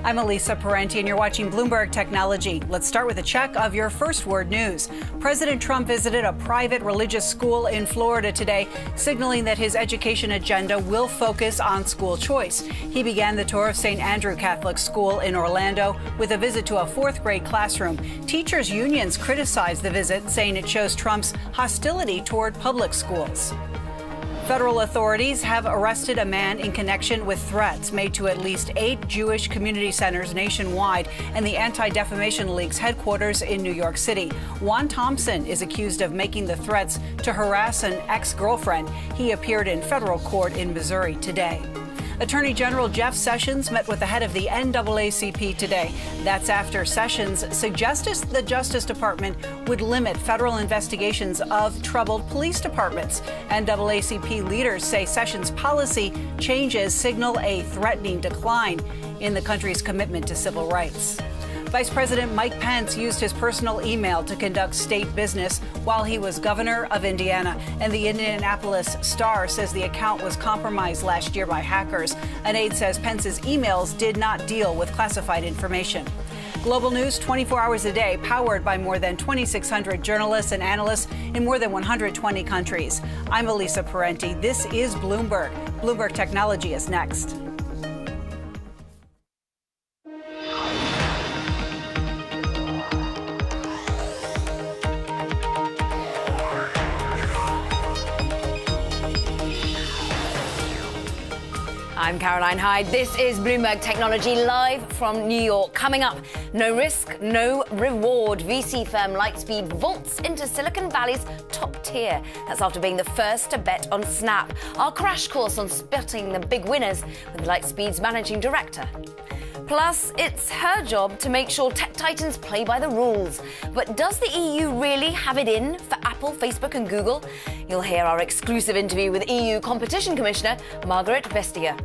I'm Elisa Parenti, and you're watching Bloomberg Technology. Let's start with a check of your first word news. President Trump visited a private religious school in Florida today, signaling that his education agenda will focus on school choice. He began the tour of St. Andrew Catholic School in Orlando with a visit to a fourth grade classroom. Teachers' unions criticized the visit, saying it shows Trump's hostility toward public schools. Federal authorities have arrested a man in connection with threats made to at least 8 Jewish community centers nationwide and the Anti-Defamation League's headquarters in New York City. Juan Thompson is accused of making the threats to harass an ex-girlfriend. He appeared in federal court in Missouri today. Attorney General Jeff Sessions met with the head of the NAACP today. That's after Sessions suggested the Justice Department would limit federal investigations of troubled police departments. NAACP leaders say Sessions' policy changes signal a threatening decline in the country's commitment to civil rights. Vice President Mike Pence used his personal email to conduct state business while he was governor of Indiana. And the Indianapolis Star says the account was compromised last year by hackers. An aide says Pence's emails did not deal with classified information. Global news 24 hours a day, powered by more than 2,600 journalists and analysts in more than 120 countries. I'm Elisa Parenti. This is Bloomberg. Bloomberg Technology is next. I'm Caroline Hyde. This is Bloomberg Technology live from New York. Coming up, no risk, no reward. VC firm Lightspeed vaults into Silicon Valley's top tier. That's after being the first to bet on Snap. Our crash course on spotting the big winners with Lightspeed's managing director. Plus, it's her job to make sure tech titans play by the rules. But does the EU really have it in for Apple, Facebook and Google? You'll hear our exclusive interview with EU Competition Commissioner Margaret Vestager.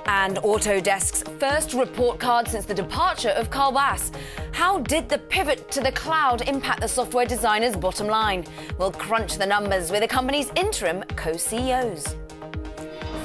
And Autodesk's first report card since the departure of Carl Bass. How did the pivot to the cloud impact the software designer's bottom line? We'll crunch the numbers with the company's interim co-CEOs.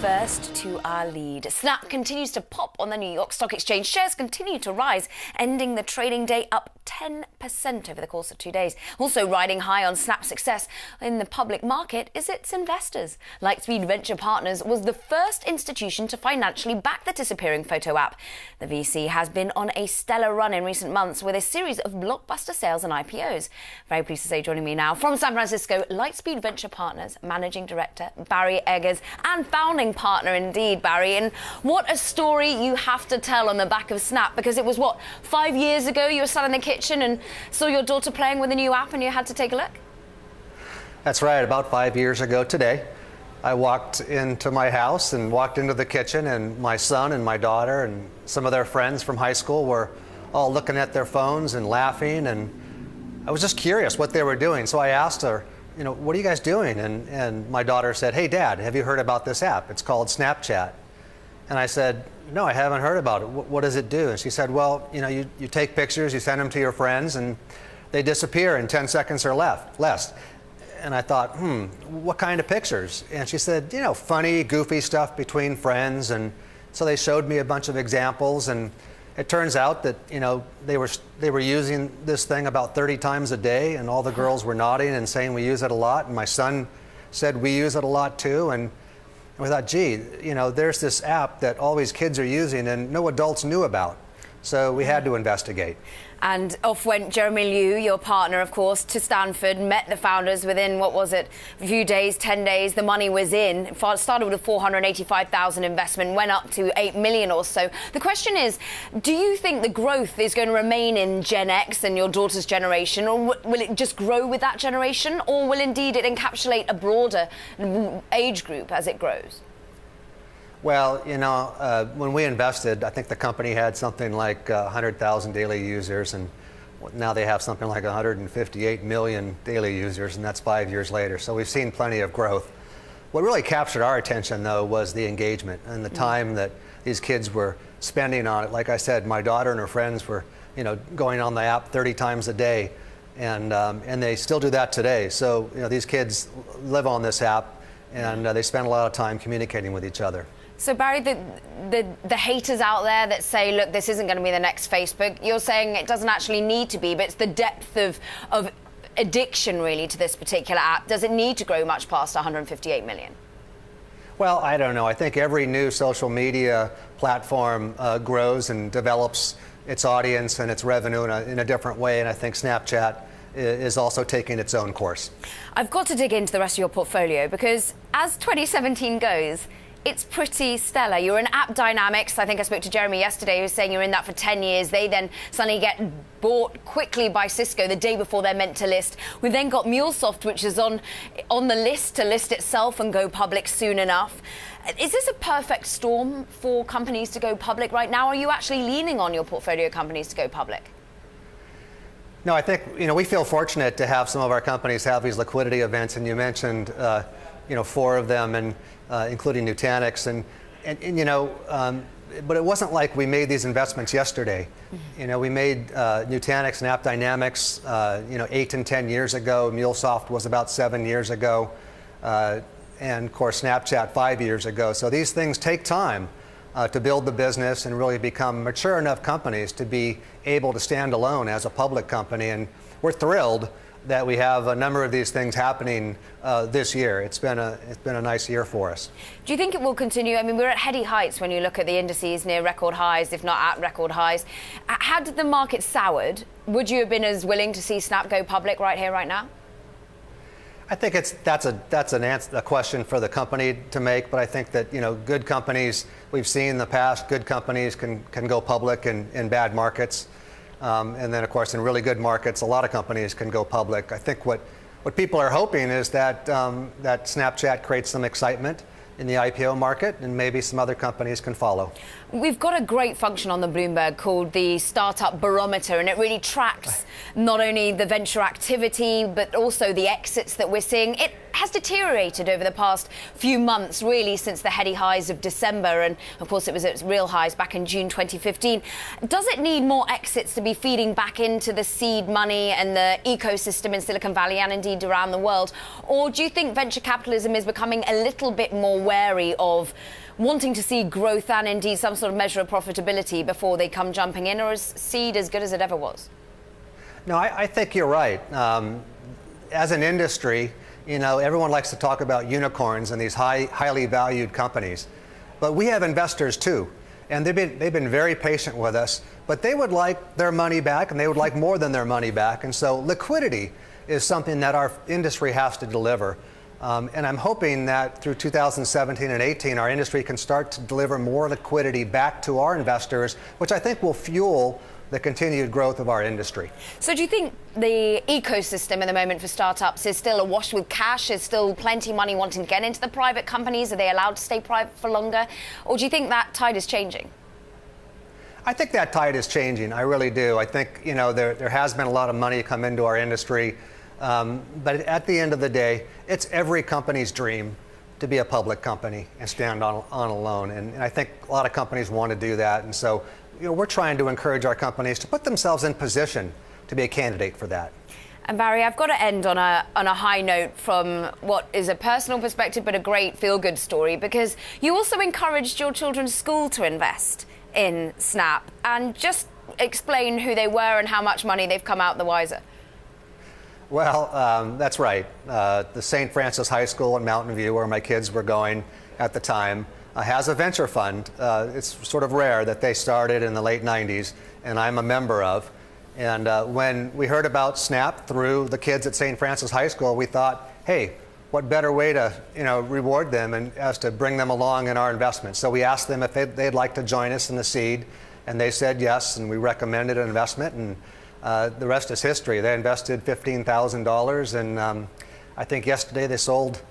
First to our lead. Snap continues to pop on the New York Stock Exchange. Shares continue to rise, ending the trading day up 10% over the course of 2 days. Also riding high on Snap's success in the public market is its investors. Lightspeed Venture Partners was the first institution to financially back the disappearing photo app. The VC has been on a stellar run in recent months with a series of blockbuster sales and IPOs. Very pleased to say, joining me now from San Francisco, Lightspeed Venture Partners Managing Director Barry Eggers and founding partner indeed, Barry. And what a story you have to tell on the back of Snap, because it was, 5 years ago you were sat in the kitchen and saw your daughter playing with a new app and you had to take a look? That's right. About 5 years ago today, I walked into my house and walked into the kitchen, and my son and my daughter and some of their friends from high school were all looking at their phones and laughing, and I was just curious what they were doing. So I asked her, what are you guys doing? And my daughter said, hey, Dad, have you heard about this app? It's called Snapchat. And I said, no, I haven't heard about it. What does it do? And she said, well, you take pictures, you send them to your friends, and they disappear in 10 seconds or less. And I thought, what kind of pictures? And she said, funny, goofy stuff between friends. And so they showed me a bunch of examples, and it turns out that they were using this thing about 30 times a day, and all the girls were nodding and saying we use it a lot, and my son said we use it a lot too. And we thought, gee, there's this app that all these kids are using and no adults knew about. So we had to investigate. And off went Jeremy Liu, your partner, of course, to Stanford, met the founders within, a few days, 10 days, the money was in. It started with a $485,000 investment, went up to $8 million or so. The question is, do you think the growth is going to remain in Gen X and your daughter's generation, or will it just grow with that generation, or will indeed it encapsulate a broader age group as it grows? Well, when we invested, I think the company had something like 100,000 daily users, and now they have something like 158 million daily users, and that's 5 years later. So we've seen plenty of growth. What really captured our attention, though, was the engagement and the time that these kids were spending on it. Like I said, my daughter and her friends were, going on the app 30 times a day, and they still do that today. So, these kids live on this app, and they spend a lot of time communicating with each other. So Barry, the haters out there that say, look, this isn't going to be the next Facebook, you're saying it doesn't actually need to be, but it's the depth of addiction really to this particular app. Does it need to grow much past 158 million? Well, I don't know. I think every new social media platform grows and develops its audience and its revenue in a different way, and I think Snapchat is also taking its own course. I've got to dig into the rest of your portfolio because as 2017 goes, it's pretty stellar. You're in App Dynamics. I think I spoke to Jeremy yesterday, who was saying you're in that for 10 years. They then suddenly get bought quickly by Cisco the day before they're meant to list. We've then got MuleSoft, which is on the list to list itself and go public soon enough. Is this a perfect storm for companies to go public right now? Or are you actually leaning on your portfolio companies to go public? No, I think we feel fortunate to have some of our companies have these liquidity events, and you mentioned 4 of them, and including Nutanix, and but it wasn't like we made these investments yesterday. We made Nutanix and App Dynamics 8 and 10 years ago. MuleSoft was about 7 years ago, and of course Snapchat 5 years ago. So these things take time to build the business and really become mature enough companies to be able to stand alone as a public company. And we're thrilled that we have a number of these things happening this year. It's been a nice year for us. Do you think it will continue? I mean, we're at heady heights when you look at the indices, near record highs, if not at record highs. Had the market soured, would you have been as willing to see Snap go public right here, right now? I think that's a question for the company to make, but I think that good companies, we've seen in the past, good companies can go public in bad markets. And then, of course, in really good markets, a lot of companies can go public. I think what people are hoping is that that Snapchat creates some excitement in the IPO market, and maybe some other companies can follow. We've got a great function on the Bloomberg called the Startup Barometer, and it really tracks not only the venture activity, but also the exits that we're seeing. It has deteriorated over the past few months, really, since the heady highs of December, and of course it was at its real highs back in June 2015. Does it need more exits to be feeding back into the seed money and the ecosystem in Silicon Valley and indeed around the world? Or do you think venture capitalism is becoming a little bit more wary of wanting to see growth and indeed some sort of measure of profitability before they come jumping in, or is seed as good as it ever was? No, I think you're right. As an industry, everyone likes to talk about unicorns and these highly valued companies, but we have investors too, and they've been very patient with us, but they would like their money back, and they would like more than their money back, and so liquidity is something that our industry has to deliver. And I'm hoping that through 2017 and 18, our industry can start to deliver more liquidity back to our investors, which I think will fuel the continued growth of our industry. So do you think the ecosystem at the moment for startups is still awash with cash? Is still plenty of money wanting to get into the private companies? Are they allowed to stay private for longer? Or do you think that tide is changing? I think that tide is changing. I really do. I think there has been a lot of money come into our industry. But at the end of the day, it's every company's dream to be a public company and stand on alone. And I think a lot of companies want to do that. And so we're trying to encourage our companies to put themselves in position to be a candidate for that. And Barry, I've got to end on a high note from what is a personal perspective, but a great feel-good story, because you also encouraged your children's school to invest in Snap. And just explain who they were and how much money they've come out the wiser. Well, that's right. The St. Francis High School in Mountain View, where my kids were going at the time, has a venture fund. It's sort of rare that they started in the late 90s, and I'm a member of. And when we heard about Snap through the kids at St. Francis High School, we thought, hey, what better way to reward them and as to bring them along in our investment. So we asked them if they'd like to join us in the seed, and they said yes, and we recommended an investment, and the rest is history. They invested $15,000, and I think yesterday they sold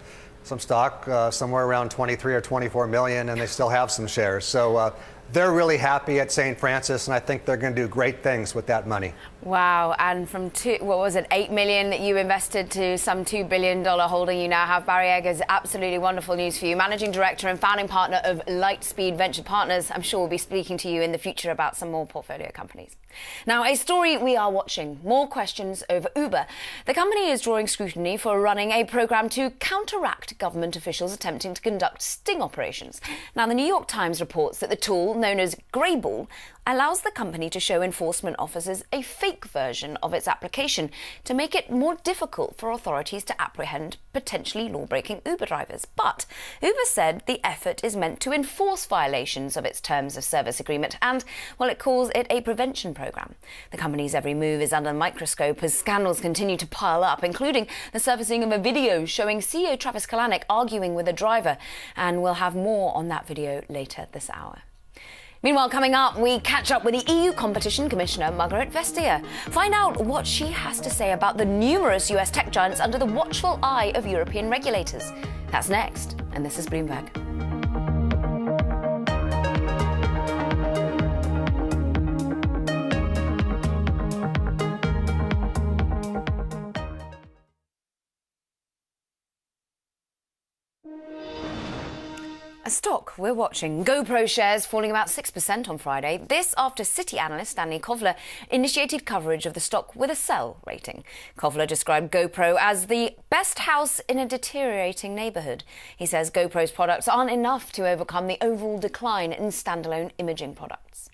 some stock somewhere around 23 or 24 million, and they still have some shares. So they're really happy at St. Francis, and I think they're going to do great things with that money. Wow, and from $8 million that you invested to some $2 billion holding you now have. Barry Eggers, absolutely wonderful news for you. Managing Director and founding partner of Lightspeed Venture Partners. I'm sure we'll be speaking to you in the future about some more portfolio companies. Now, a story we are watching. More questions over Uber. The company is drawing scrutiny for running a program to counteract government officials attempting to conduct sting operations. Now, the New York Times reports that the tool, known as Greyball, allows the company to show enforcement officers a fake version of its application to make it more difficult for authorities to apprehend potentially law-breaking Uber drivers. But Uber said the effort is meant to enforce violations of its terms of service agreement and, well, it calls it a prevention program. The company's every move is under a microscope as scandals continue to pile up, including the surfacing of a video showing CEO Travis Kalanick arguing with a driver. And we'll have more on that video later this hour. Meanwhile, coming up, we catch up with the EU Competition Commissioner, Margrethe Vestager. Find out what she has to say about the numerous US tech giants under the watchful eye of European regulators. That's next, and this is Bloomberg. A stock we're watching. GoPro shares falling about 6% on Friday. This after Citi analyst Stanley Kovler initiated coverage of the stock with a sell rating. Kovler described GoPro as the best house in a deteriorating neighbourhood. He says GoPro's products aren't enough to overcome the overall decline in standalone imaging products.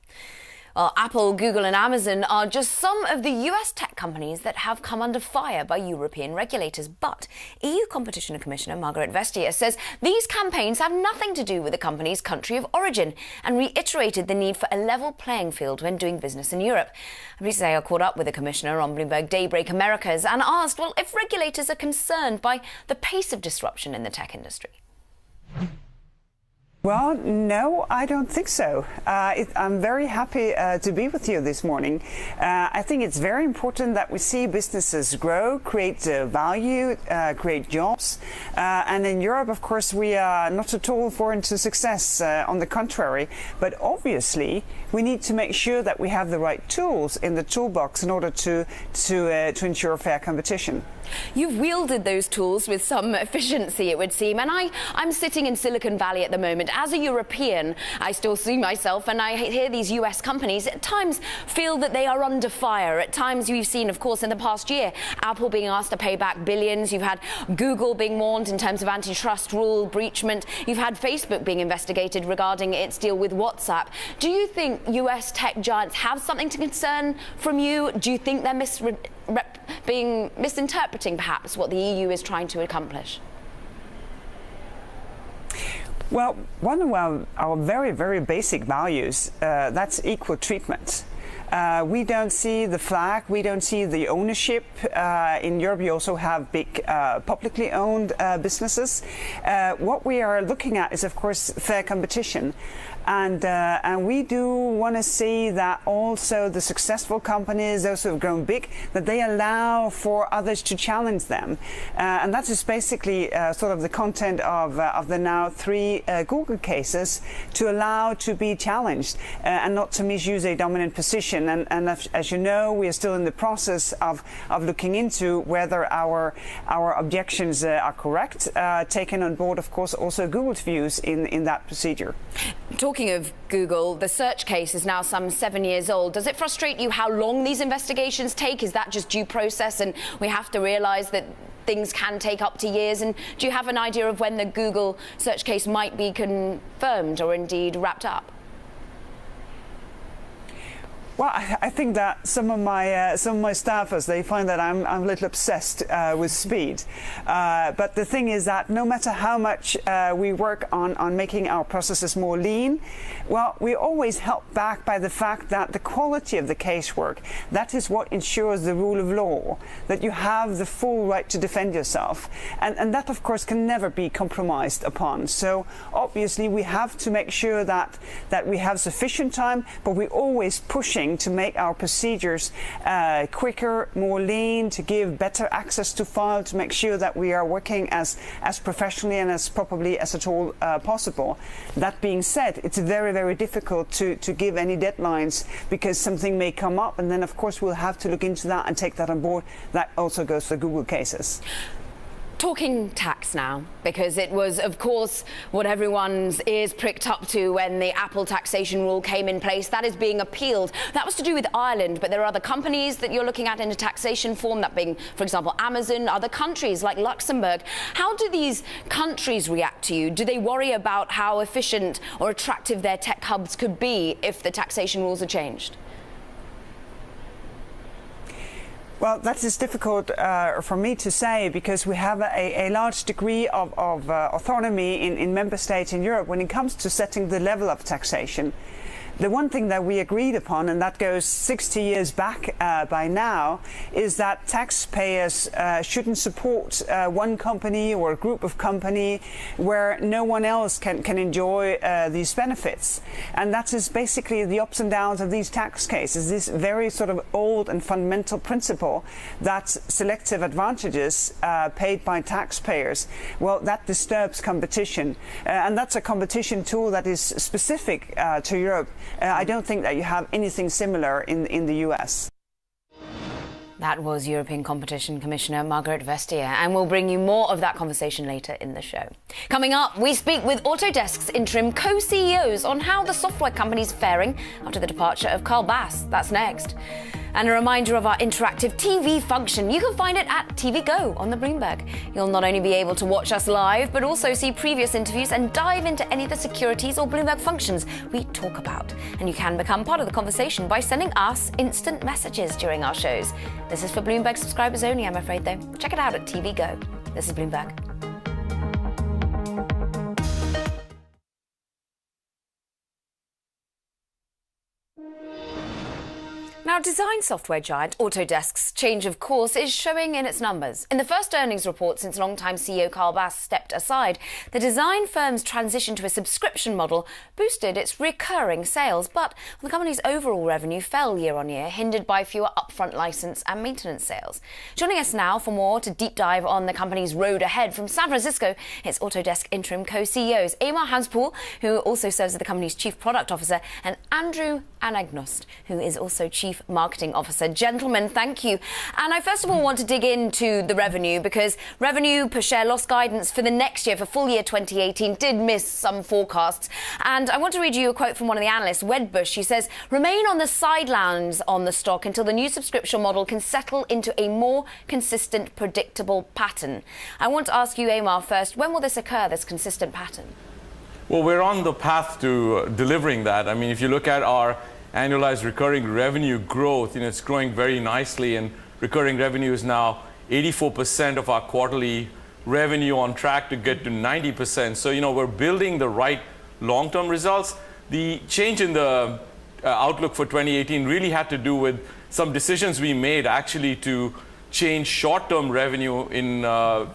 Well, Apple, Google and Amazon are just some of the US tech companies that have come under fire by European regulators. But EU Competition Commissioner Margrethe Vestager says these campaigns have nothing to do with the company's country of origin and reiterated the need for a level playing field when doing business in Europe. Vestager caught up with the Commissioner on Bloomberg Daybreak Americas and asked, well, if regulators are concerned by the pace of disruption in the tech industry. Well, no, I don't think so. I'm very happy to be with you this morning. I think it's very important that we see businesses grow, create value, create jobs. And in Europe, of course, we are not at all foreign to success. On the contrary, but obviously we need to make sure that we have the right tools in the toolbox in order to ensure fair competition. You've wielded those tools with some efficiency, it would seem. And I'm sitting in Silicon Valley at the moment. As a European, I still see myself, and I hear these US companies at times feel that they are under fire. At times we've seen, of course, in the past year, Apple being asked to pay back billions. You've had Google being warned in terms of antitrust rule breachment. You've had Facebook being investigated regarding its deal with WhatsApp. Do you think US tech giants have something to concern from you? Do you think they're misinterpreting perhaps what the EU is trying to accomplish? Well, one of our very, very basic values, that's equal treatment. We don't see the flag, we don't see the ownership. In Europe, you also have big publicly owned businesses. What we are looking at is, of course, fair competition. And we do want to see that also the successful companies, those who have grown big, that they allow for others to challenge them. And that is basically sort of the content of the now 3 Google cases, to allow to be challenged and not to misuse a dominant position. And as you know, we are still in the process of looking into whether our objections are correct, taking on board, of course, also Google's views in that procedure. Talking of Google, the search case is now some 7 years old. Does it frustrate you how long these investigations take? Is that just due process and we have to realise that things can take up to years? And do you have an idea of when the Google search case might be confirmed or indeed wrapped up? Well, I think that some of my staffers, they find that I'm a little obsessed with speed. But the thing is that no matter how much we work on making our processes more lean, well, we always held back by the fact that the quality of the casework, that is what ensures the rule of law, that you have the full right to defend yourself. And that, of course, can never be compromised upon. So obviously we have to make sure that we have sufficient time, but we're always pushing pushing to make our procedures quicker, more lean, to give better access to file, to make sure that we are working as professionally and as properly as at all possible. That being said, it's very, very difficult to give any deadlines because something may come up, and then of course we'll have to look into that and take that on board. That also goes for Google cases. Talking tax now, because it was, of course, what everyone's ears pricked up to when the Apple taxation rule came in place. That is being appealed. That was to do with Ireland, but there are other companies that you're looking at in a taxation form, that being, for example, Amazon, other countries like Luxembourg. How do these countries react to you? Do they worry about how efficient or attractive their tech hubs could be if the taxation rules are changed? Well, that is difficult for me to say, because we have a large degree of autonomy in member states in Europe when it comes to setting the level of taxation. The one thing that we agreed upon, and that goes 60 years back by now, is that taxpayers shouldn't support one company or a group of company where no one else can enjoy these benefits. And that is basically the ups and downs of these tax cases, this very sort of old and fundamental principle that selective advantages paid by taxpayers, well, that disturbs competition. And that's a competition tool that is specific to Europe. I don't think that you have anything similar in the US. That was European Competition Commissioner Margrethe Vestager, and we'll bring you more of that conversation later in the show. Coming up, we speak with Autodesk's interim co-CEOs on how the software company's faring after the departure of Carl Bass. That's next. And a reminder of our interactive TV function. You can find it at TV Go on the Bloomberg. You'll not only be able to watch us live, but also see previous interviews and dive into any of the securities or Bloomberg functions we talk about. And you can become part of the conversation by sending us instant messages during our shows. This is for Bloomberg subscribers only, I'm afraid, though. Check it out at TV Go. This is Bloomberg. Now, design software giant Autodesk's change of course is showing in its numbers. In the first earnings report since longtime CEO Carl Bass stepped aside, the design firm's transition to a subscription model boosted its recurring sales, but the company's overall revenue fell year on year, hindered by fewer upfront license and maintenance sales. Joining us now for more to deep dive on the company's road ahead from San Francisco, it's Autodesk interim co-CEOs Eamar Hanspool, who also serves as the company's chief product officer, and Andrew Anagnost, who is also chief marketing officer. Gentlemen, thank you. And I first of all want to dig into the revenue, because revenue per share loss guidance for the next year, for full year 2018, did miss some forecasts. And I want to read you a quote from one of the analysts, Wedbush. She says, "Remain on the sidelines on the stock until the new subscription model can settle into a more consistent, predictable pattern." I want to ask you, Eamar, first, when will this occur, this consistent pattern? Well, we're on the path to delivering that. I mean, if you look at our annualized recurring revenue growth, it's growing very nicely, and recurring revenue is now 84% of our quarterly revenue, on track to get to 90%. So, we're building the right long-term results. The change in the outlook for 2018 really had to do with some decisions we made actually to change short-term revenue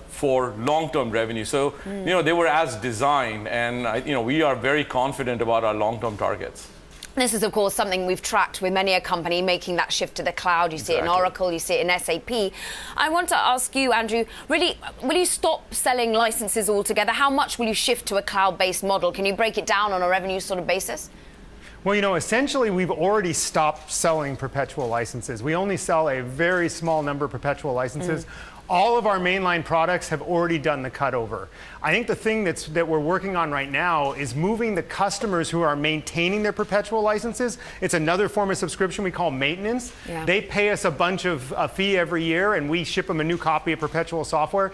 for long-term revenue. So, they were as designed, and we are very confident about our long-term targets. This is, of course, something we've tracked with many a company making that shift to the cloud. You see it in Oracle, you see it in SAP. I want to ask you, Andrew, really, will you stop selling licenses altogether? How much will you shift to a cloud-based model? Can you break it down on a revenue sort of basis? Well, essentially, we've already stopped selling perpetual licenses. We only sell a very small number of perpetual licenses. All of our mainline products have already done the cutover. I think the thing that we're working on right now is moving the customers who are maintaining their perpetual licenses. It's another form of subscription we call maintenance. Yeah. They pay us a fee every year, and we ship them a new copy of perpetual software.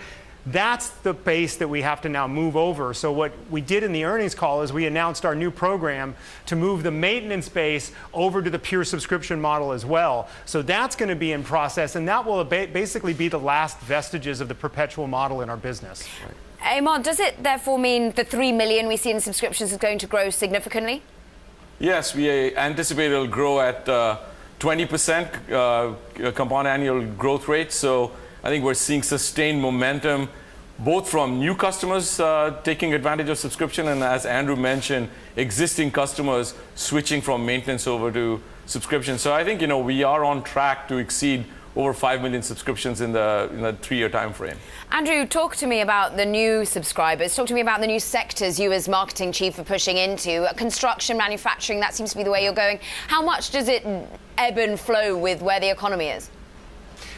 That's the base that we have to now move over. So what we did in the earnings call is we announced our new program to move the maintenance base over to the pure subscription model as well. So that's going to be in process, and that will basically be the last vestiges of the perpetual model in our business. Eamar, does it therefore mean the 3 million we see in subscriptions is going to grow significantly? Yes, we anticipate it'll grow at 20% compound annual growth rate. So I think we're seeing sustained momentum. both from new customers taking advantage of subscription, and as Andrew mentioned, existing customers switching from maintenance over to subscription. So I think we are on track to exceed over 5 million subscriptions in the 3-year time frame. Andrew, talk to me about the new subscribers. Talk to me about the new sectors you as marketing chief are pushing into. Construction, manufacturing, that seems to be the way you're going. How much does it ebb and flow with where the economy is?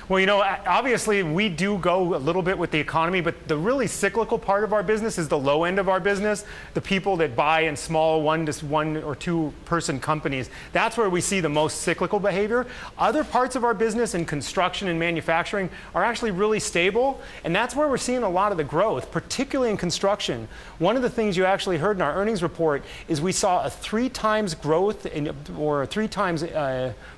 Well, obviously we do go a little bit with the economy, but the really cyclical part of our business is the low end of our business, the people that buy in small 1 or 2 person companies. That's where we see the most cyclical behavior. Other parts of our business in construction and manufacturing are actually really stable, and that's where we're seeing a lot of the growth, particularly in construction. One of the things you actually heard in our earnings report is we saw a 3 times growth or 3 times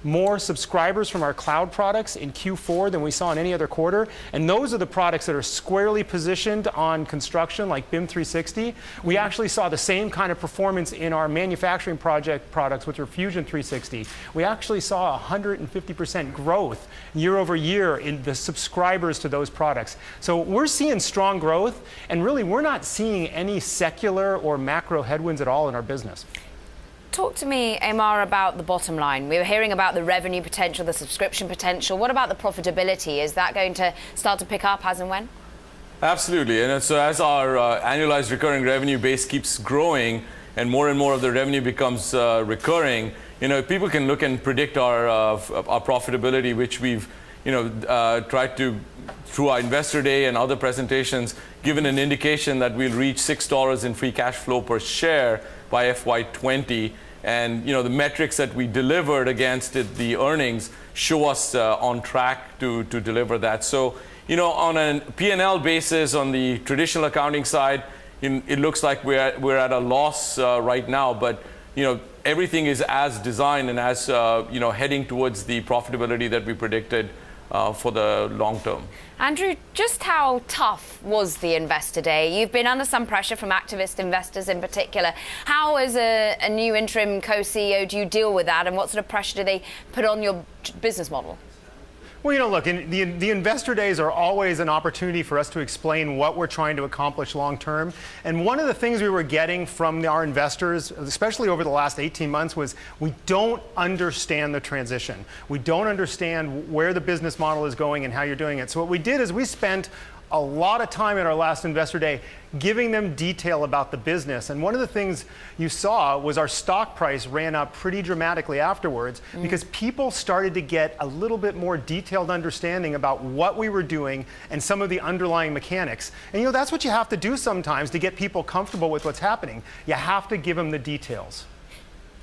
more subscribers from our cloud products in Q4 than we saw in any other quarter. And those are the products that are squarely positioned on construction, like BIM 360. We actually saw the same kind of performance in our manufacturing project products, which are Fusion 360. We actually saw 150% growth year over year in the subscribers to those products. So we're seeing strong growth, and really we're not seeing any secular or macro headwinds at all in our business. Talk to me, Amar, about the bottom line. We were hearing about the revenue potential, the subscription potential. What about the profitability? Is that going to start to pick up as and when? Absolutely. And so as our annualized recurring revenue base keeps growing and more of the revenue becomes recurring, people can look and predict our profitability, which we've tried to, through our Investor Day and other presentations, given an indication that we'll reach $6 in free cash flow per share by FY20, and the metrics that we delivered against it, the earnings, show us on track to deliver that. So on a P&L basis, on the traditional accounting side, it looks like we're at a loss right now, but everything is as designed and as heading towards the profitability that we predicted for the long term. Andrew, just how tough was the Investor Day? You've been under some pressure from activist investors in particular. How, as a new interim co-CEO, do you deal with that, and what sort of pressure do they put on your business model? Well, look, the Investor Days are always an opportunity for us to explain what we're trying to accomplish long term. And one of the things we were getting from our investors, especially over the last 18 months, was we don't understand the transition. We don't understand where the business model is going and how you're doing it. So what we did is we spent a lot of time at our last Investor Day giving them detail about the business. And one of the things you saw was our stock price ran up pretty dramatically afterwards because people started to get a little bit more detailed understanding about what we were doing and some of the underlying mechanics. And that's what you have to do sometimes to get people comfortable with what's happening. You have to give them the details.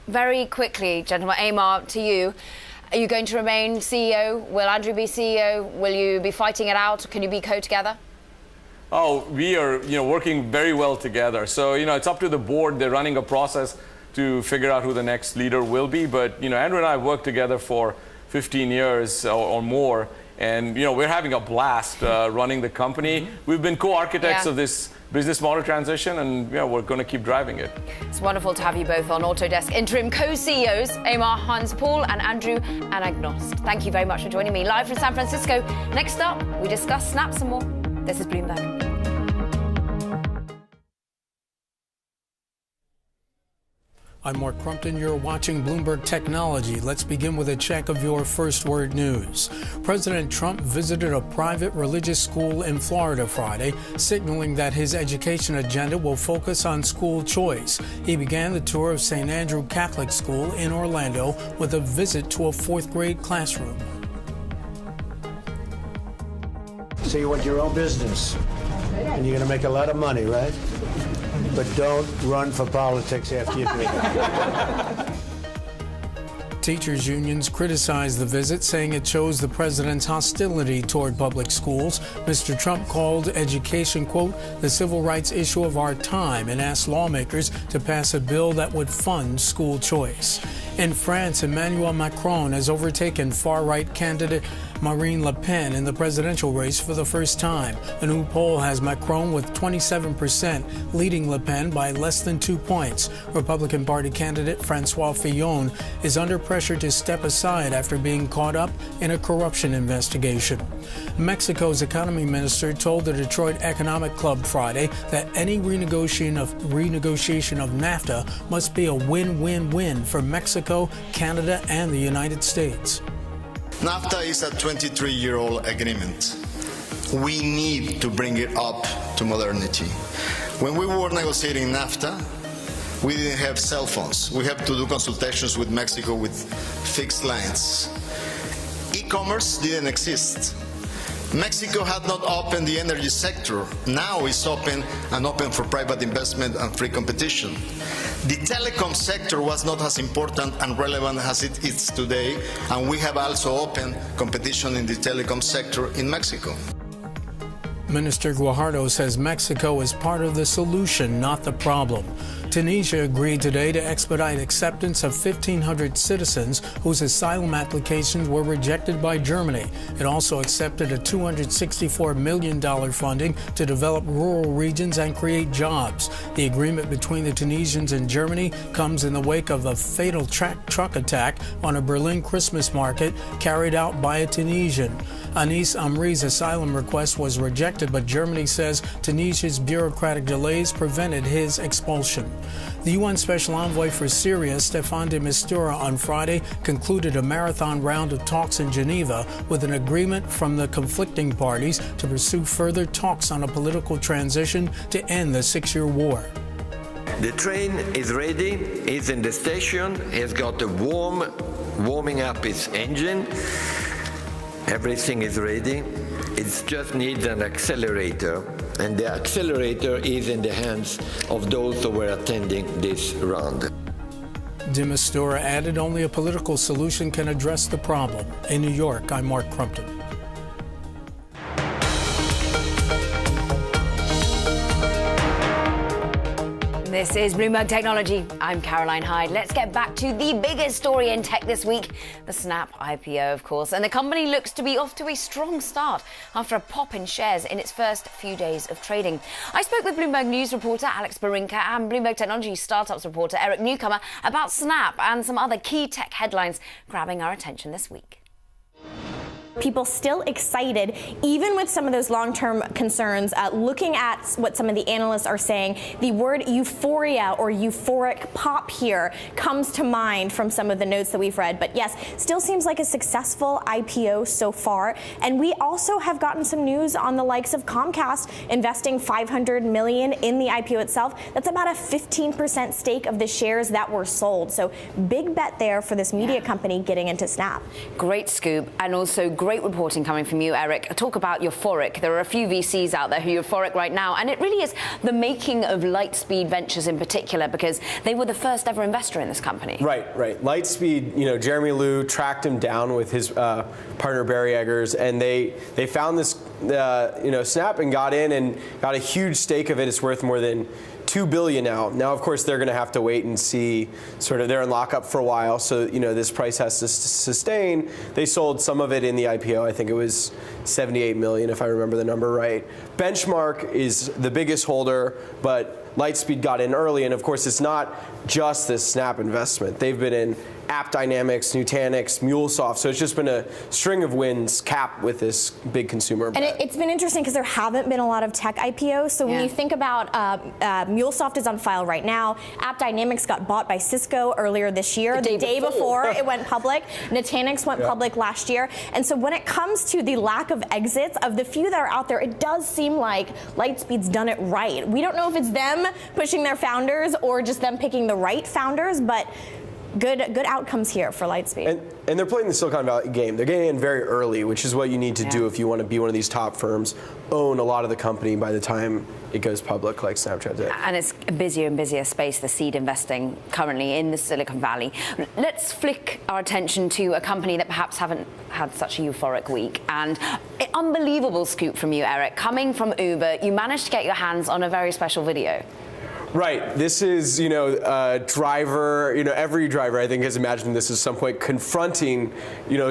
Very quickly, gentlemen, Amar, to you. Are you going to remain CEO? Will Andrew be CEO? Will you be fighting it out? Can you be co-together? Oh, we are working very well together. So it's up to the board. They're running a process to figure out who the next leader will be. But Andrew and I have worked together for 15 years or more, and we're having a blast running the company. We've been co-architects of this business model transition, and we're going to keep driving it. It's wonderful to have you both on Autodesk interim co-CEOs, Amar Hans-Paul and Andrew Anagnost. Thank you very much for joining me live from San Francisco. Next up, we discuss Snap some more. This is Bloomberg. I'm Mark Crumpton. You're watching Bloomberg Technology. Let's begin with a check of your first word news. President Trump visited a private religious school in Florida Friday, signaling that his education agenda will focus on school choice. He began the tour of St. Andrew Catholic School in Orlando with a visit to a 4th grade classroom. So you want your own business, and you're going to make a lot of money, right? But don't run for politics after you do it. Teachers' unions criticized the visit, saying it shows the president's hostility toward public schools. Mr. Trump called education, quote, the civil rights issue of our time, and asked lawmakers to pass a bill that would fund school choice. In France, Emmanuel Macron has overtaken far-right candidate Marine Le Pen in the presidential race for the first time. A new poll has Macron with 27%, leading Le Pen by less than 2 points. Republican Party candidate Francois Fillon is under pressure to step aside after being caught up in a corruption investigation. Mexico's economy minister told the Detroit Economic Club Friday that any renegotiation of NAFTA must be a win-win-win for Mexico, Canada, and the United States. NAFTA is a 23-year-old agreement. We need to bring it up to modernity. When we were negotiating NAFTA, we didn't have cell phones. We had to do consultations with Mexico with fixed lines. E-commerce didn't exist. Mexico had not opened the energy sector. Now it's open and open for private investment and free competition. The telecom sector was not as important and relevant as it is today, and we have also opened competition in the telecom sector in Mexico. Minister Guajardo says Mexico is part of the solution, not the problem. Tunisia agreed today to expedite acceptance of 1,500 citizens whose asylum applications were rejected by Germany. It also accepted a $264 million funding to develop rural regions and create jobs. The agreement between the Tunisians and Germany comes in the wake of a fatal truck attack on a Berlin Christmas market carried out by a Tunisian. Anis Amri's asylum request was rejected, but Germany says Tunisia's bureaucratic delays prevented his expulsion. The UN Special Envoy for Syria, Staffan de Mistura, on Friday concluded a marathon round of talks in Geneva with an agreement from the conflicting parties to pursue further talks on a political transition to end the 6-year war. The train is ready, it's in the station, it's got a warming up its engine. Everything is ready. It just needs an accelerator, and the accelerator is in the hands of those who were attending this round. De Mistura added only a political solution can address the problem. In New York, I'm Mark Crumpton. This is Bloomberg Technology. I'm Caroline Hyde. Let's get back to the biggest story in tech this week, the Snap IPO, of course. And the company looks to be off to a strong start after a pop in shares in its first few days of trading. I spoke with Bloomberg News reporter Alex Barinka and Bloomberg Technology startups reporter Eric Newcomer about Snap and some other key tech headlines grabbing our attention this week. People still excited, even with some of those long-term concerns. Looking at what some of the analysts are saying, the word euphoria or euphoric pop here comes to mind from some of the notes that we've read. But yes, still seems like a successful IPO so far. And we also have gotten some news on the likes of Comcast investing $500 million in the IPO itself. That's about a 15% stake of the shares that were sold. So big bet there for this media company getting into Snap. Great scoop, and also great reporting coming from you, Eric. Talk about euphoric. There are a few VCs out there who are euphoric right now, and it really is the making of Lightspeed Ventures in particular, because they were the first ever investor in this company. Right. Lightspeed, Jeremy Liu tracked him down with his partner Barry Eggers, and they found this, Snap, and got in and got a huge stake of it. It's worth more than $2 billion now. Now, of course, they're going to have to wait and see. They're in lockup for a while, so this price has to sustain. They sold some of it in the IPO. I think it was $78 million, if I remember the number right. Benchmark is the biggest holder, but Lightspeed got in early, and of course, it's not just this Snap investment. They've been in AppDynamics, Nutanix, MuleSoft. So it's just been a string of wins capped with this big consumer. And it's been interesting because there haven't been a lot of tech IPOs. So when you think about MuleSoft is on file right now. AppDynamics got bought by Cisco earlier this year. The day before it went public. Nutanix went public last year. And so when it comes to the lack of exits of the few that are out there, it does seem like Lightspeed's done it right. We don't know if it's them pushing their founders or just them picking the right founders, but good outcomes here for Lightspeed. And they're playing the Silicon Valley game. They're getting in very early, which is what you need to do if you want to be one of these top firms, own a lot of the company by the time it goes public like Snapchat did. And it's a busier and busier space, the seed investing currently in the Silicon Valley. Let's flick our attention to a company that perhaps haven't had such a euphoric week. And an unbelievable scoop from you, Eric. Coming from Uber, you managed to get your hands on a very special video. Right. This is, a driver, every driver I think has imagined this at some point confronting,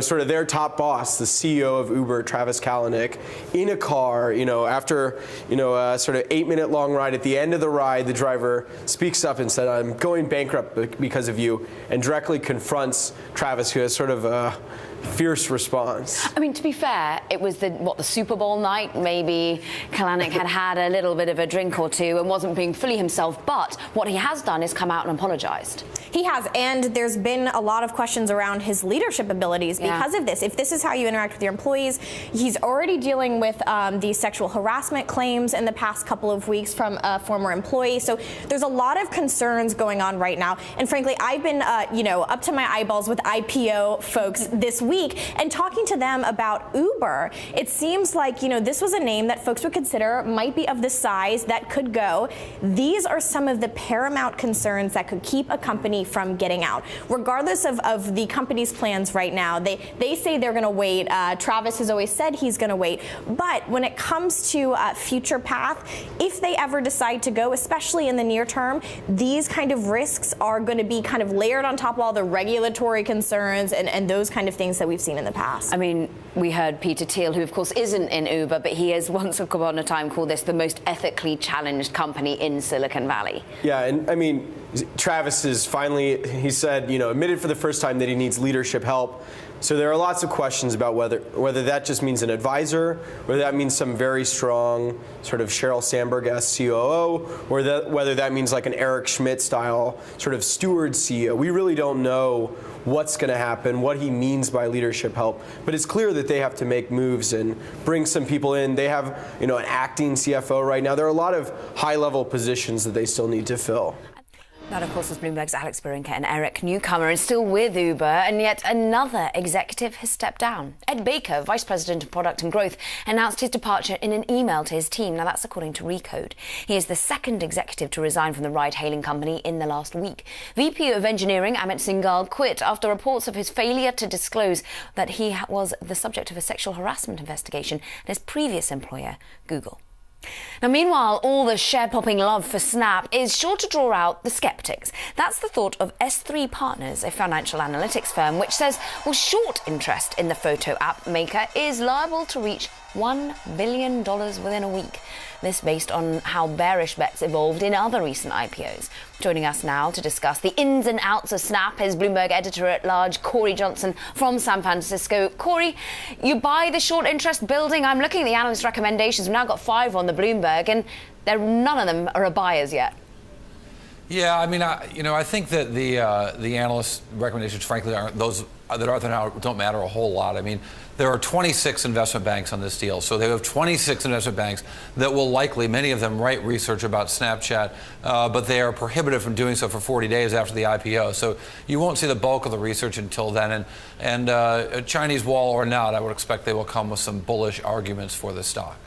sort of their top boss, the CEO of Uber, Travis Kalanick, in a car, after, a sort of 8-minute long ride. At the end of the ride, the driver speaks up and said, "I'm going bankrupt because of you," and directly confronts Travis, who has sort of a fierce response. I mean, to be fair, it was the Super Bowl night. Maybe Kalanick had a little bit of a drink or two and wasn't being fully himself. But what he has done is come out and apologized. He has, and there's been a lot of questions around his leadership abilities because of this. If this is how you interact with your employees, he's already dealing with these sexual harassment claims in the past couple of weeks from a former employee. So there's a lot of concerns going on right now. And frankly, I've been, up to my eyeballs with IPO folks this week and talking to them about Uber. It seems like, this was a name that folks would consider might be of the size that could go. These are some of the paramount concerns that could keep a company from getting out. Regardless of the company's plans right now, they say they're going to wait. Travis has always said he's going to wait. But when it comes to future path, if they ever decide to go, especially in the near term, these kind of risks are going to be kind of layered on top of all the regulatory concerns and those kind of things that we've seen in the past. I mean, we heard Peter Thiel, who of course isn't in Uber, but he has once upon a time called this the most ethically challenged company in Silicon Valley. Yeah, and I mean, Travis is finally, he said, admitted for the first time that he needs leadership help. So there are lots of questions about whether that just means an advisor, whether that means some very strong sort of Sheryl Sandberg-esque COO, or whether that means like an Eric Schmidt style sort of steward CEO. We really don't know what's going to happen, what he means by leadership help. But it's clear that they have to make moves and bring some people in. They have, an acting CFO right now. There are a lot of high-level positions that they still need to fill. That, of course, was Bloomberg's Alex Barinka and Eric Newcomer, and still with Uber, and yet another executive has stepped down. Ed Baker, Vice President of Product and Growth, announced his departure in an email to his team. Now, that's according to Recode. He is the second executive to resign from the ride-hailing company in the last week. VP of Engineering Amit Singhal quit after reports of his failure to disclose that he was the subject of a sexual harassment investigation at his previous employer, Google. Now, meanwhile, all the share-popping love for Snap is sure to draw out the skeptics. That's the thought of S3 Partners, a financial analytics firm, which says, short interest in the photo app maker is liable to reach $1 billion within a week. This based on how bearish bets evolved in other recent IPOs. Joining us now to discuss the ins and outs of Snap is Bloomberg editor-at-large Corey Johnson from San Francisco. Corey, you buy the short interest building? I'm looking at the analyst recommendations. We've now got 5 on the Bloomberg, and none of them are buyers yet. Yeah, I mean, I think that the analyst recommendations, frankly, aren't those that are now don't matter a whole lot. I mean, there are 26 investment banks on this deal, so they have 26 investment banks that will likely, many of them, write research about Snapchat, but they are prohibited from doing so for 40 days after the IPO. So you won't see the bulk of the research until then. And a Chinese wall or not, I would expect they will come with some bullish arguments for the stock.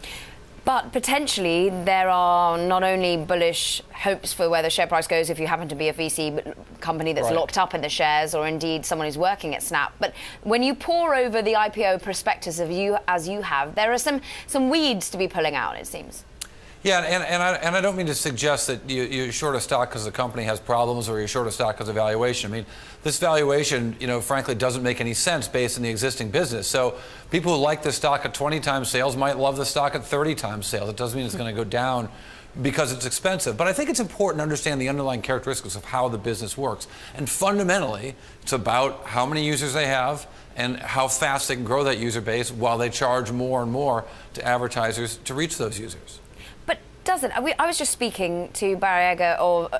But potentially there are not only bullish hopes for where the share price goes if you happen to be a VC company that's locked up in the shares, or indeed someone who's working at Snap. But when you pore over the IPO prospectus of you as you have, there are some weeds to be pulling out, it seems. Yeah, and I don't mean to suggest that you're short a stock because the company has problems, or you're short a stock because of valuation. I mean, this valuation, frankly, doesn't make any sense based on the existing business. So people who like the stock at 20 times sales might love the stock at 30 times sales. It doesn't mean it's going to go down because it's expensive. But I think it's important to understand the underlying characteristics of how the business works. And fundamentally, it's about how many users they have and how fast they can grow that user base while they charge more and more to advertisers to reach those users. Doesn't. I was just speaking to Barry Egger,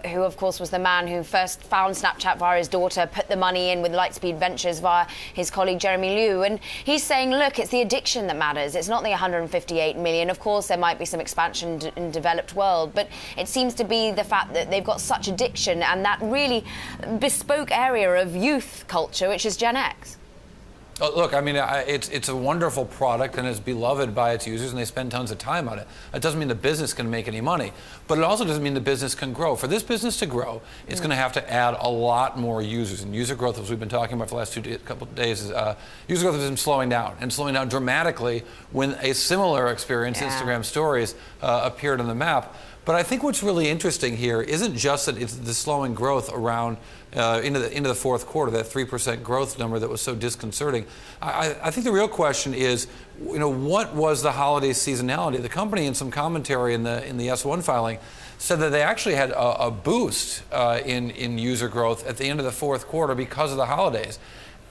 who of course was the man who first found Snapchat via his daughter, put the money in with Lightspeed Ventures via his colleague Jeremy Liu, and he's saying, look, it's the addiction that matters. It's not the 158 million. Of course, there might be some expansion in developed world, but it seems to be the fact that they've got such addiction and that really bespoke area of youth culture, which is Gen X. Look, I mean, it's a wonderful product and it's beloved by its users, and they spend tons of time on it. That doesn't mean the business can make any money, but it also doesn't mean the business can grow. For this business to grow, it's going to have to add a lot more users. And user growth, as we've been talking about for the last couple of days, user growth has been slowing down dramatically when a similar experience, Instagram Stories, appeared on the map. But I think what's really interesting here isn't just that it's the slowing growth around into the fourth quarter, that 3% growth number that was so disconcerting. I think the real question is, what was the holiday seasonality? The company, in some commentary in the S1 filing, said that they actually had a boost in user growth at the end of the fourth quarter because of the holidays.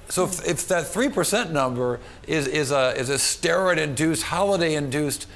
So if that 3% number is a steroid-induced, holiday-induced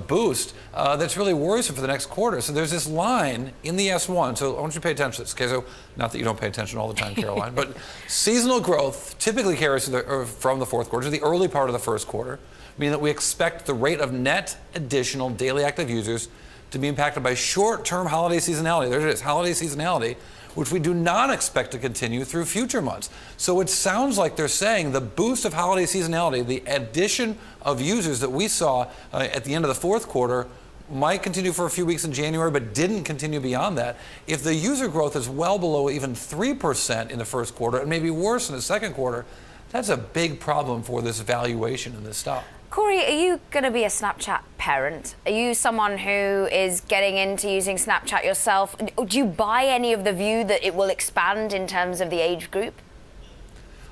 boost, that's really worrisome for the next quarter. So there's this line in the S1. So I want you to pay attention to this. Okay, so not that you don't pay attention all the time, Caroline, but seasonal growth typically carries from the fourth quarter to the early part of the first quarter, meaning that we expect the rate of net additional daily active users to be impacted by short-term holiday seasonality. There it is, holiday seasonality, which we do not expect to continue through future months. So it sounds like they're saying the boost of holiday seasonality, the addition of users that we saw at the end of the fourth quarter, might continue for a few weeks in January, but didn't continue beyond that. If the user growth is well below even 3% in the first quarter, and maybe worse in the second quarter, that's a big problem for this valuation in this stock. Corey, are you going to be a Snapchat parent? Are you someone who is getting into using Snapchat yourself? Do you buy any of the view that it will expand in terms of the age group?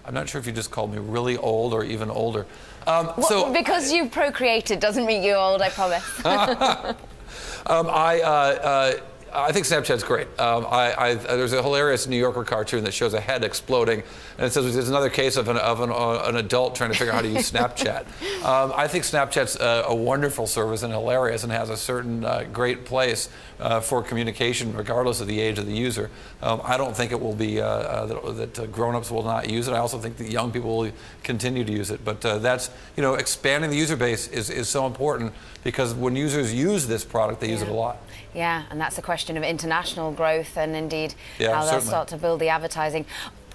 I'm not sure if you just called me really old or even older. Because you've procreated doesn't mean you're old, I promise. I think Snapchat's great. There's a hilarious New Yorker cartoon that shows a head exploding, and it says there's another case of an adult trying to figure out how to use Snapchat. I think Snapchat's a wonderful service and hilarious, and has a certain great place for communication, regardless of the age of the user. I don't think it will be that grown-ups will not use it. I also think that young people will continue to use it. But that's, expanding the user base is so important, because when users use this product, they use it a lot. Yeah, and that's a question of international growth and indeed how they'll start to build the advertising.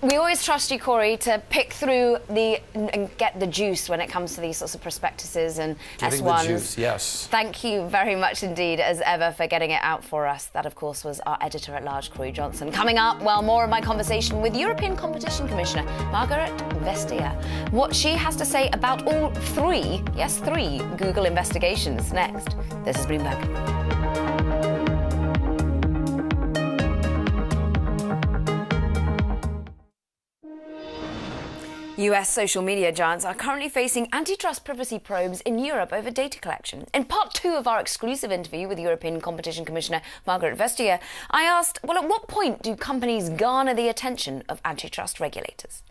We always trust you, Corey, to pick through and get the juice when it comes to these sorts of prospectuses and Getting S1s. the juice, yes. Thank you very much indeed, as ever, for getting it out for us. That, of course, was our editor-at-large, Corey Johnson. Coming up, more of my conversation with European Competition Commissioner Margaret Vestager. What she has to say about all three Google investigations next. This is Bloomberg. US social media giants are currently facing antitrust privacy probes in Europe over data collection. In part 2 of our exclusive interview with European Competition Commissioner Margaret Vestager, I asked, at what point do companies garner the attention of antitrust regulators?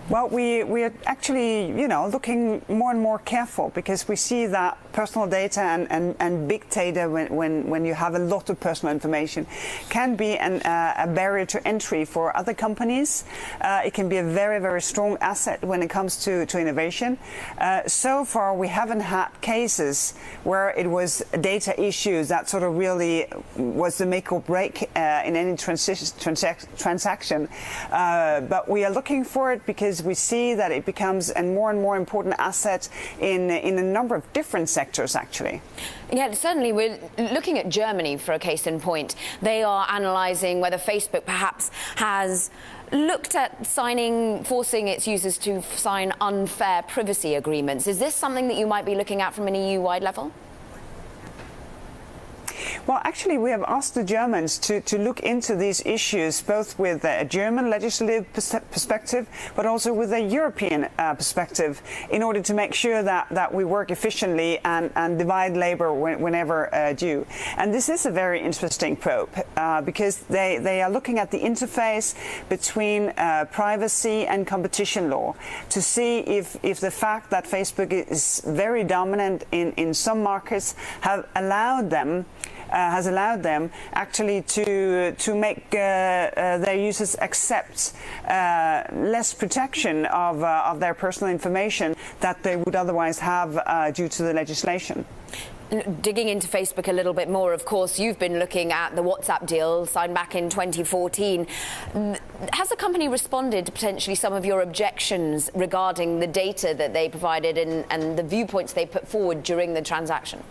Well, we're actually, looking more and more careful, because we see that personal data and big data, when you have a lot of personal information, can be a barrier to entry for other companies. It can be a very, very strong asset when it comes to innovation. So far, we haven't had cases where it was data issues that sort of really was the make or break in any transaction. But we are looking for it, because we see that it becomes a more and more important asset in a number of different sectors, actually. Yeah, certainly. We're looking at Germany for a case in point. They are analysing whether Facebook perhaps has looked at forcing its users to sign unfair privacy agreements. Is this something that you might be looking at from an EU-wide level? Well, actually, we have asked the Germans to look into these issues, both with a German legislative perspective, but also with a European perspective, in order to make sure that we work efficiently and divide labor whenever due. And this is a very interesting probe, because they are looking at the interface between privacy and competition law, to see if the fact that Facebook is very dominant in some markets has allowed them actually to make their users accept less protection of their personal information that they would otherwise have due to the legislation. Digging into Facebook a little bit more, of course, you've been looking at the WhatsApp deal signed back in 2014. Has the company responded to potentially some of your objections regarding the data that they provided and the viewpoints they put forward during the transaction?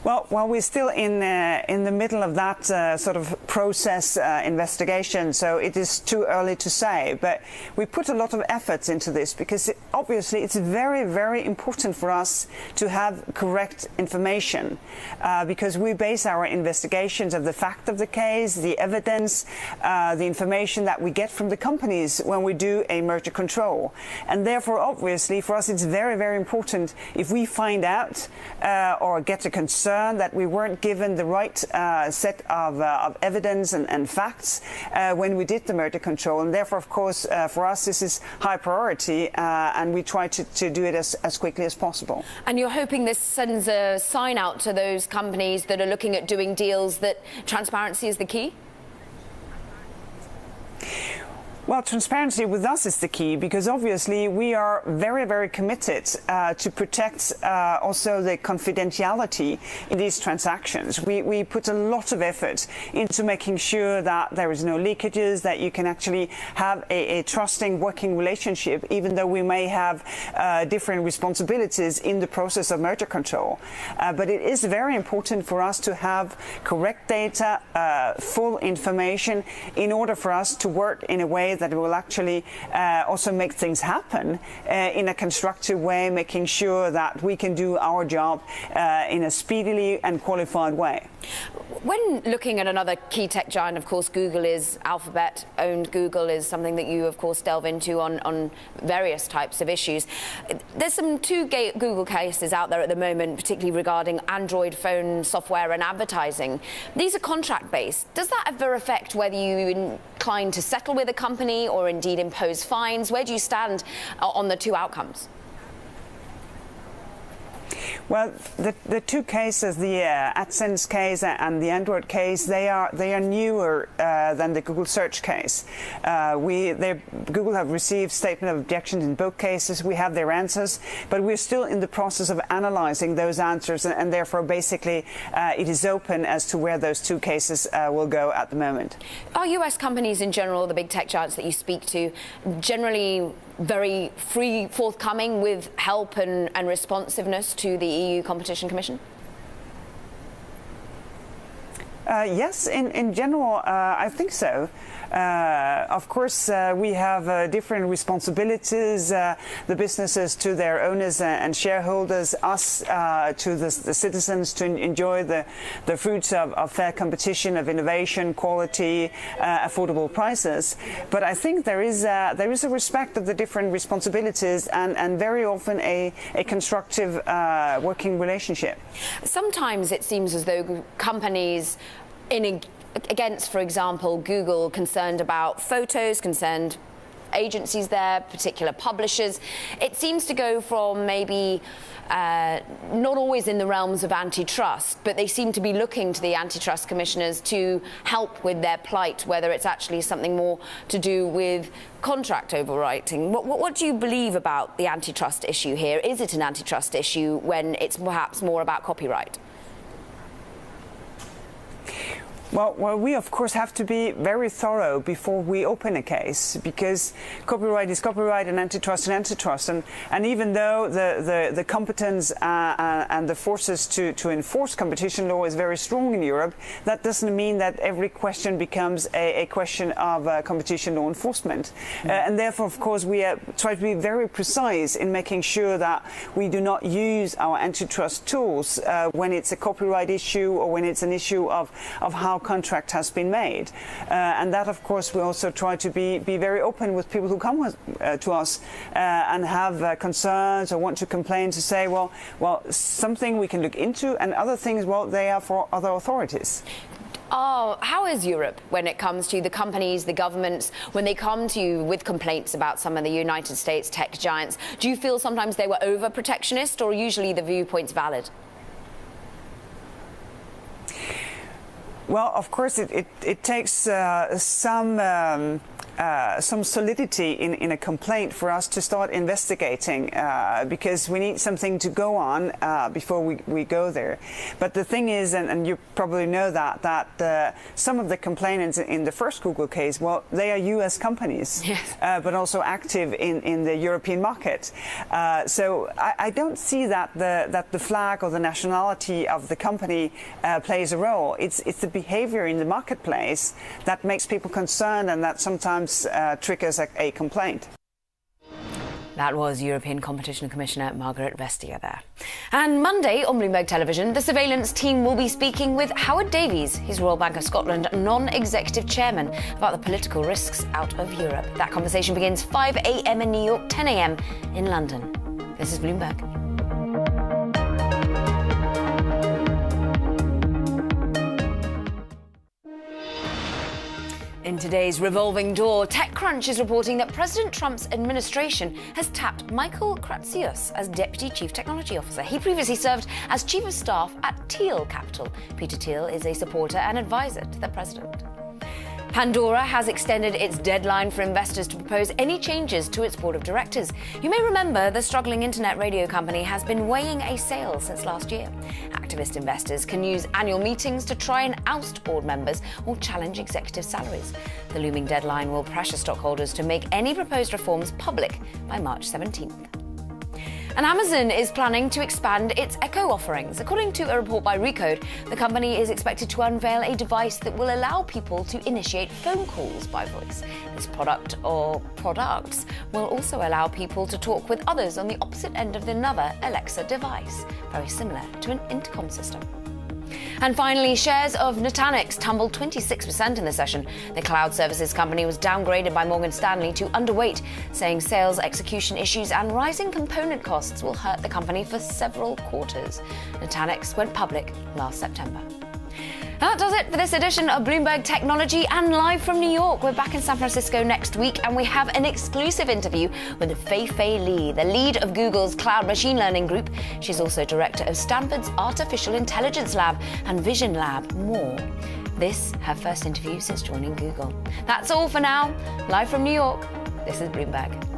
Well, we're still in the middle of that sort of process investigation, so it is too early to say. But we put a lot of efforts into this because obviously it's very, very important for us to have correct information because we base our investigations of the fact of the case, the evidence, the information that we get from the companies when we do a merger control. And therefore, obviously, for us it's very, very important if we find out or get a concern that we weren't given the right set of evidence and facts when we did the merger control. And therefore, of course, for us, this is high priority, and we try to do it as quickly as possible. And you're hoping this sends a sign out to those companies that are looking at doing deals that transparency is the key? Well, transparency with us is the key because obviously we are very, very committed to protect also the confidentiality in these transactions. We put a lot of effort into making sure that there is no leakages, that you can actually have a trusting working relationship, even though we may have different responsibilities in the process of merger control. But it is very important for us to have correct data, full information, in order for us to work in a way that will actually also make things happen in a constructive way, making sure that we can do our job in a speedily and qualified way. When looking at another key tech giant, of course, Google is Alphabet, owned Google is something that you, of course, delve into on various types of issues. There's some two Google cases out there at the moment, particularly regarding Android phone software and advertising. These are contract-based. Does that ever affect whether you incline to settle with a company or indeed impose fines? Where do you stand on the two outcomes? Well, the two cases, the AdSense case and the Android case, they are newer than the Google search case. Google have received statement of objections in both cases. We have their answers, but we're still in the process of analyzing those answers, and therefore, basically, it is open as to where those two cases will go at the moment. Are US companies in general, the big tech giants that you speak to, generally very forthcoming with help and responsiveness to the EU Competition Commission? Yes, in general, I think so. Of course, we have different responsibilities, the businesses to their owners and shareholders, us to the citizens to enjoy the fruits of fair competition, of innovation, quality, affordable prices. But I think there is a respect of the different responsibilities and very often a constructive working relationship. Sometimes it seems as though companies against, for example, Google, concerned about photos, concerned agencies there, particular publishers. It seems to go from maybe not always in the realms of antitrust, but they seem to be looking to the antitrust commissioners to help with their plight, whether it's actually something more to do with contract overwriting. What do you believe about the antitrust issue here? Is it an antitrust issue when it's perhaps more about copyright? Well, we of course have to be very thorough before we open a case, because copyright is copyright and antitrust and antitrust. And even though the competence and the forces to enforce competition law is very strong in Europe, that doesn't mean that every question becomes a question of competition law enforcement. And therefore, of course, we try to be very precise in making sure that we do not use our antitrust tools when it's a copyright issue or when it's an issue of how contract has been made, and that of course we also try to be very open with people who come to us and have concerns or want to complain, to say well something we can look into, and other things, well, they are for other authorities. How is Europe when it comes to the companies, the governments, when they come to you with complaints about some of the United States tech giants? Do you feel sometimes they were over-protectionist, or usually the viewpoint's valid? Well, of course, it takes some some solidity in a complaint for us to start investigating, because we need something to go on before we go there. But the thing is, and you probably know that some of the complainants in the first Google case, well, they are US companies, yes. But also active in the European market. So I don't see that the flag or the nationality of the company plays a role. It's the behavior in the marketplace that makes people concerned, and that sometimes triggers a complaint. That was European Competition Commissioner Margaret Vestager there. And Monday on Bloomberg Television, the surveillance team will be speaking with Howard Davies, his Royal Bank of Scotland non-executive chairman, about the political risks out of Europe. That conversation begins 5 a.m. in New York, 10 a.m. in London. This is Bloomberg. In today's revolving door, TechCrunch is reporting that President Trump's administration has tapped Michael Kratsius as Deputy Chief Technology Officer. He previously served as Chief of Staff at Thiel Capital. Peter Thiel is a supporter and advisor to the president. Pandora has extended its deadline for investors to propose any changes to its board of directors. You may remember the struggling internet radio company has been weighing a sale since last year. Activist investors can use annual meetings to try and oust board members or challenge executive salaries. The looming deadline will pressure stockholders to make any proposed reforms public by March 17th. And Amazon is planning to expand its Echo offerings. According to a report by Recode, the company is expected to unveil a device that will allow people to initiate phone calls by voice. This product or products will also allow people to talk with others on the opposite end of another Alexa device, very similar to an intercom system. And finally, shares of Nutanix tumbled 26% in the session. The cloud services company was downgraded by Morgan Stanley to underweight, saying sales execution issues and rising component costs will hurt the company for several quarters. Nutanix went public last September. That does it for this edition of Bloomberg Technology and live from New York. We're back in San Francisco next week, and we have an exclusive interview with Fei-Fei Li, the lead of Google's Cloud Machine Learning Group. She's also director of Stanford's Artificial Intelligence Lab and Vision Lab. More. This, her first interview since joining Google. That's all for now. Live from New York, this is Bloomberg.